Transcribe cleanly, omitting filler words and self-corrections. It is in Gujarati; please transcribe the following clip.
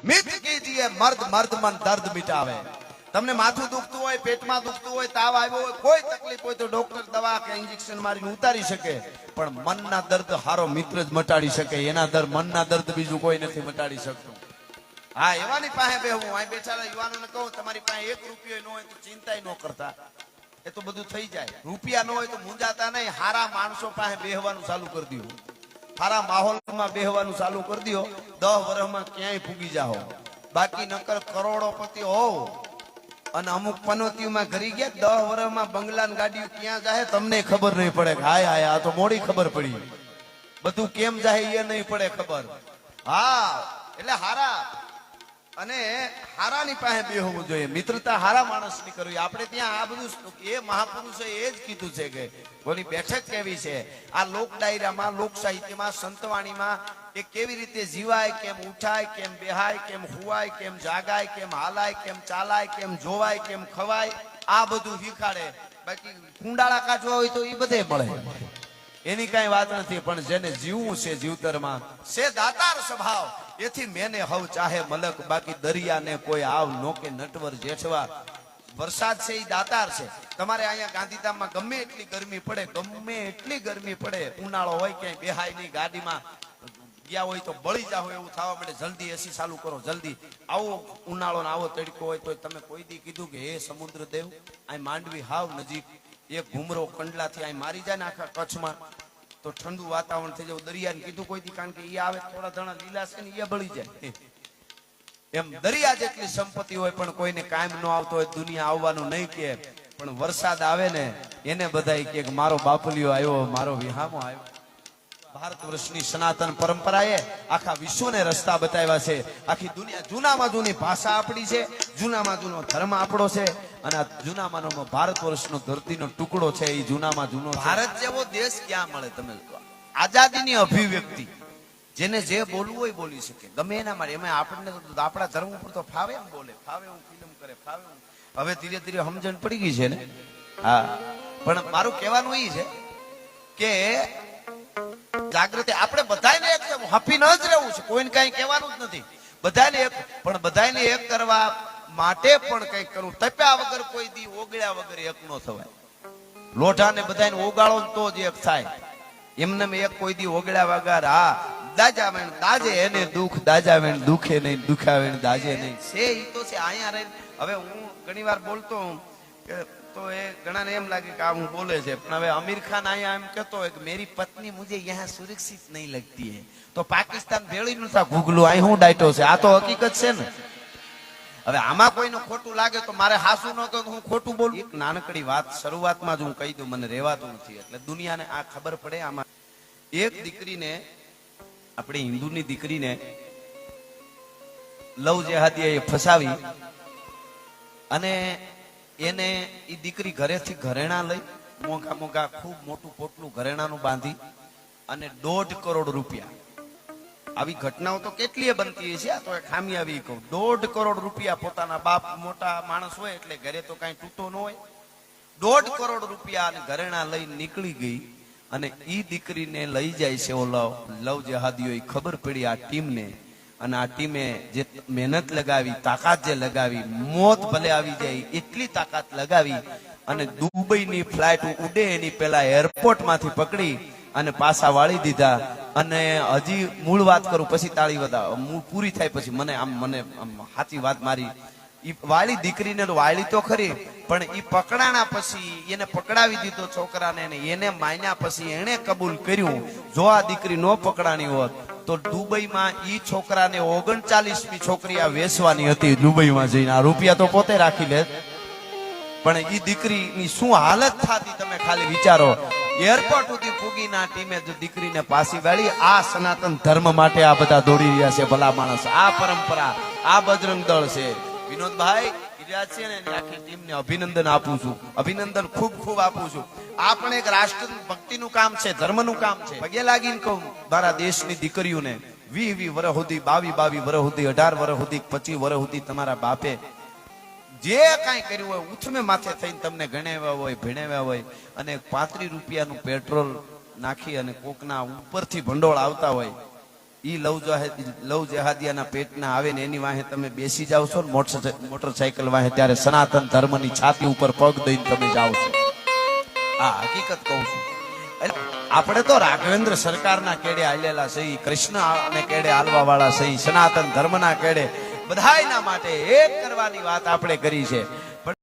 મિત કીજીએ મર્દ મર્દ મન દર્દ મિટાવે। તમને માથું દુખતું હોય, પેટમાં દુખતું હોય, તાવ આવ્યો હોય, કોઈ તકલીફ હોય તો ડોક્ટર દવા કે ઇન્જેક્શન મારીને ઉતારી શકે, પણ મનના દર્દ હારો મિત્ર જ મટાડી શકે। એના મનના દર્દ બીજું કોઈ નથી મટાડી શકતું। હા, એવાની પાસે બેહવું। અહીં બેઠેલા યુવાનોને કહું, તમારી પાસે 1 રૂપિયો ન હોય તો ચિંતા ન કરતા, એ તો બધું થઈ જાય। રૂપિયા ન હોય તો મૂંઝાતા નહીં। હારા માણસો પાસે બેહવાનું ચાલુ કરી દો, હારા માહોલમાં બેહવાનું ચાલુ કરી દો, 10 વર્ષમાં ક્યાંય પૂગી જાઓ। બાકી નકર કરોડોપતિ હોવ અને અમુક પનોતીઓમાં ઘરી ગયા, 10 વર્ષમાં બંગલા ને ગાડીઓ ક્યાં જાય તમને ખબર નહીં પડે। હાય હાય, આ તો મોડી ખબર પડી, બધું કેમ જાય એ નહીં પડે ખબર। હા, એટલે હારા અને હારાની પાસે બેહવું જોઈએ, મિત્રતા હારા માણસની કરવી। આપણે ત્યાં આ બધું એ મહાપુરુષે એ જ કીધું છે કે કોની બેઠક કેવી છે, આ લોક ડાયરામાં, લોક સાહિત્યમાં, સંતવાણીમાં એ કેવી રીતે જીવાય, કેમ ઉઠાય, કેમ બેહાય, કેમ હુવાય, કેમ જાગાય, કેમ હાલાય, કેમ ચાલાય, કેમ જોવાય, કેમ ખવાય, આ બધું શીખાડે। બાકી કુંડાળા કાઢવા હોય તો એ બધે મળે, એની કઈ વાત નથી। પણ જેને જીવવું છે, જીવતરમાં છે દાતાર સ્વભાવ, એથી મેને હવ ચાહે મલક, બાકી દરિયાને કોઈ આવ નોકે નટવર જેઠવા। વરસાદ છે એ દાતાર છે। તમારે અહીંયા ગાંધીધામમાં ગમે એટલી ગરમી પડે, ગમે એટલી ગરમી પડે, ઉનાળો હોય ક્યાંય બેહાય નહીં, ગાડીમાં ગયા હોય તો બળી જાવ એવું થવા મળે, જલ્દી એસી ચાલુ કરો, જલ્દી। આવો ઉનાળો ને આવો તડકો હોય તો તમે કોઈ દી કીધું કે હે સમુદ્ર દેવ, આ માંડવી હાવ નજીક, એક ઘુમરો કંડલાથી અહીં મારી જાય ને આખા કચ્છમાં તો ઠંડુ વાતાવરણ થઈ જાય। દરિયાને કીધું કોઈ દી, કારણ કે એ આવે થોડા ઘણા લીલા છે ને એ બળી જાય। એમ દરિયા જેટલી સંપત્તિ હોય પણ કોઈને કાયમ ન આવતો હોય, દુનિયા આવવાનું નહીં કે, પણ વરસાદ આવે ને એને બધાય કે મારો બાપલિયો આવ્યો, મારો વિહામો આવ્યો। ભારત વર્ષની સનાતન પરંપરાએ આખા વિશ્વને રસ્તા બતાવ્યા છે। આખી દુનિયા, જૂનામાં જૂની ભાષા આપણી છે, જૂનામાં જૂનો ધર્મ આપણો છે, અને આ જૂનામાં ભારત વર્ષનો ધરતીનો ટુકડો છે, એ જૂનામાં જૂનો। ભારત જેવો દેશ ક્યાં મળે? તમે આઝાદીની અભિવ્યક્તિ, જેને જે બોલવું હોય બોલી શકે, ગમે એના માટે। એમાં આપણને આપણા ધર્મ ઉપર તો ફાવે એમ બોલે, ફાવે એવું ફિલ્મ કરે, ફાવે હવે ધીરે ધીરે સમજણ પડી ગઈ છે ને। હા, પણ મારું કહેવાનું એ છે કે જાગૃતિ આપણે બધાને એક હફી ન જ રહેવું છે, કોઈને કઈ કહેવાનું જ નથી, બધાને એક, પણ બધાને એક કરવા માટે પણ કઈક કરવું। તપ્યા વગર કોઈ દી, ઓગળ્યા વગર એક નો થવાય। લોઢાને બધાને ઓગાળો તો જ એક થાય, એમને એક કોઈ દી ઓગળ્યા વગર, હા દાજા વેણ દાજે એને દુઃખ, દાજા વેણ દુખે નહીં, દુખાવેણ દાજે નહીં, છે ઈ તો છે। અહીંયા રહી હવે હું ઘણી વાર બોલતો હું તો એ ઘણાને એમ લાગે કે આ હું બોલે છે, પણ હવે અમીર ખાન અહીંયા એમ કહેતો હોય કે મેરી પત્ની મુझे यहाँ सुरक्षित नहीं लगती है, તો પાકિસ્તાન ભેળી નતા ઘૂગલું, અહીં હું ડાયટો છે, આ તો હકીકત છે ને। હવે આમાં કોઈનું ખોટું લાગે તો મારે હાસુ ન કહું હું ખોટું બોલું। એક નાનકડી વાત શરૂઆતમાં જ હું કહી દઉં, મને રહેવાતું નથી, એટલે દુનિયાને આ ખબર પડે। આમાં એક દીકરીને, આપણી હિન્દુની દીકરીને લવ જેહાદીએ ફસાવી, અને એને એ દીકરી ઘરેથી ઘરેણા લઈ, મોંઘા મોંઘા ખૂબ મોટું પોટલું ઘરેણાનું બાંધી, અને 1.5 કરોડ રૂપિયા, આવી ઘટનાઓ તો કેટલીય બનતી છે, આ તો ખામી આવી કહું, 1.5 કરોડ રૂપિયા પોતાના બાપ મોટા માણસ હોય એટલે ઘરે તો કઈ તૂટો ન હોય, 1.5 કરોડ રૂપિયા અને ઘરેણા લઈ નીકળી ગઈ। અને ઈ દીકરીને લઈ જાય છે ઓલો લવ જેહાદીઓ, ખબર પડી આ ટીમને, અને આ ટીમે જે મહેનત લગાવી, તાકાત જે લગાવી, મોત ભલે આવી જાય એટલી તાકાત લગાવી, અને દુબઈની ફ્લાઇટ ઉડે એની પેલા એરપોર્ટમાંથી પકડી અને પાછા વાળી દીધા। અને હજી મૂળ વાત કરું પછી તાળી વધાવો, મૂળ પૂરી થાય પછી મને સાચી વાત મારી, ઈ વાળી દીકરીને વાળી તો ખરી, પણ ઈ પકડાણા પછી એને પકડાવી દીધો છોકરાને, એને માન્યા પછી એને કબૂલ કર્યું। જો આ દીકરી નો પકડાણી હોત તો દુબઈમાં ઈ છોકરાને 39મી છોકરી આ વેચવાની હતી દુબઈમાં જઈને, આ રૂપિયા તો પોતે રાખી લે, પણ ઈ દીકરીની શું હાલત થતી તમે ખાલી વિચારો। એરપોર્ટ સુધી પૂગીના ટીમે જો દીકરીને પાછી વાળી, આ સનાતન ધર્મ માટે આ બધા દોડી રહ્યા છે ભલા માણસ, આ પરંપરા, આ બજરંગ દળ છે। વિનોદભાઈ છે ને, આખી ટીમને અભિનંદન આપું છું, અભિનંદન ખૂબ ખૂબ આપું છું। આ પણ એક રાષ્ટ્ર ભક્તિનું કામ છે, ધર્મનું કામ છે। પગે લાગીને કહું મારા દેશની દીકરીઓને, 20 વર્ષ સુધી, 22 વર્ષ સુધી, 18 વર્ષ સુધી, 25 વર્ષ સુધી તમારા બાપે જે કાંઈ કર્યું હોય, ઉથમે માથે થઈને તમને ગણાવ્યા હોય, ભણાવ્યા હોય, અને 35 રૂપિયાનું પેટ્રોલ નાખી અને કોકના ઉપરથી ભંડોળ આવતા હોય, ઈ લવ જેહાદિયાના પેટના આવે ને એની વાહે તમે બેસી જાવ છો ને મોટરસાયકલ વાહે, ત્યારે સનાતન ધર્મની છાતી ઉપર પગ દઈને તમે જાઓ છો. આ હકીકત કહું છું. એટલે આપણે તો રાઘવેન્દ્ર સરકારના કેડે હાલેલા છે, કૃષ્ણ ને કેડે હાલવા વાળા છે, સનાતન ધર્મના કેડે બધાયના માટે એક કરવાની વાત આપણે કરી છે.